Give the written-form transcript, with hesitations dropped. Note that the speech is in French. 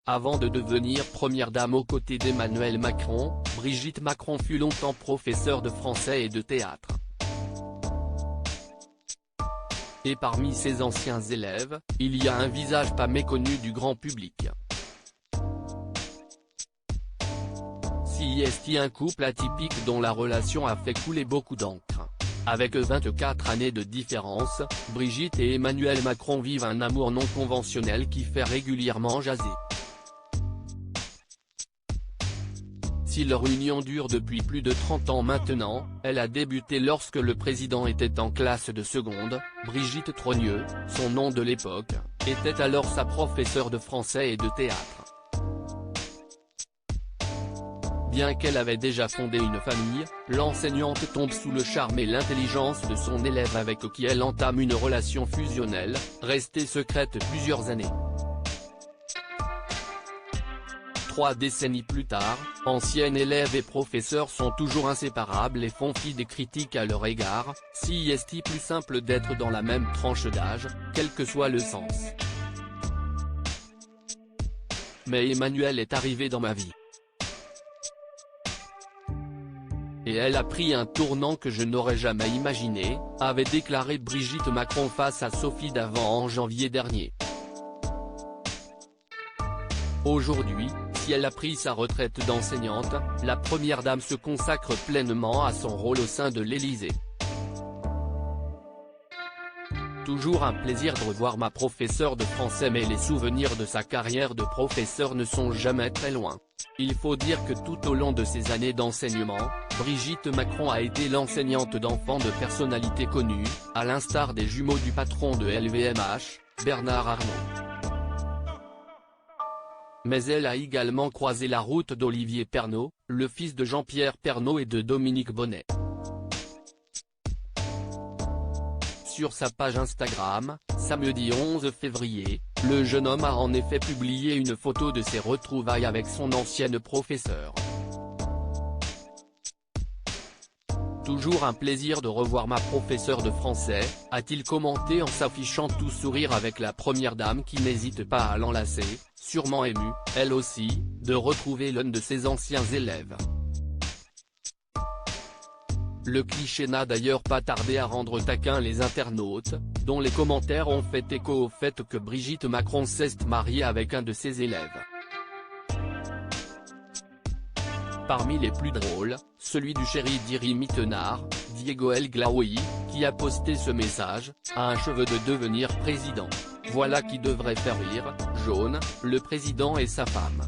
Avant de devenir première dame aux côtés d'Emmanuel Macron, Brigitte Macron fut longtemps professeure de français et de théâtre. Et parmi ses anciens élèves, il y a un visage pas méconnu du grand public. CIST, un couple atypique dont la relation a fait couler beaucoup d'encre. Avec 24 années de différence, Brigitte et Emmanuel Macron vivent un amour non conventionnel qui fait régulièrement jaser. Si leur union dure depuis plus de 30 ans maintenant, elle a débuté lorsque le président était en classe de seconde. Brigitte Trogneux, son nom de l'époque, était alors sa professeure de français et de théâtre. Bien qu'elle avait déjà fondé une famille, l'enseignante tombe sous le charme et l'intelligence de son élève avec qui elle entame une relation fusionnelle, restée secrète plusieurs années. 3 décennies plus tard, ancienne élève et professeur sont toujours inséparables et font fi des critiques à leur égard. Si est-il plus simple d'être dans la même tranche d'âge, quel que soit le sens. Mais Emmanuel est arrivé dans ma vie. Et elle a pris un tournant que je n'aurais jamais imaginé, avait déclaré Brigitte Macron face à Sophie Davant en janvier dernier. Aujourd'hui, si elle a pris sa retraite d'enseignante, la première dame se consacre pleinement à son rôle au sein de l'Élysée. Toujours un plaisir de revoir ma professeure de français, mais les souvenirs de sa carrière de professeur ne sont jamais très loin. Il faut dire que tout au long de ses années d'enseignement, Brigitte Macron a été l'enseignante d'enfants de personnalités connues, à l'instar des jumeaux du patron de LVMH, Bernard Arnault. Mais elle a également croisé la route d'Olivier Pernaut, le fils de Jean-Pierre Pernaut et de Dominique Bonnet. Sur sa page Instagram, samedi 11 février, le jeune homme a en effet publié une photo de ses retrouvailles avec son ancienne professeure. Toujours un plaisir de revoir ma professeure de français, a-t-il commenté en s'affichant tout sourire avec la première dame qui n'hésite pas à l'enlacer, sûrement émue, elle aussi, de retrouver l'un de ses anciens élèves. Le cliché n'a d'ailleurs pas tardé à rendre taquin les internautes, dont les commentaires ont fait écho au fait que Brigitte Macron s'est mariée avec un de ses élèves. Parmi les plus drôles, celui du chéri d'Iri Mittenard, Diego El Glaoui, qui a posté ce message: « A un cheveu de devenir président. Voilà qui devrait faire rire, jaune, le président et sa femme. »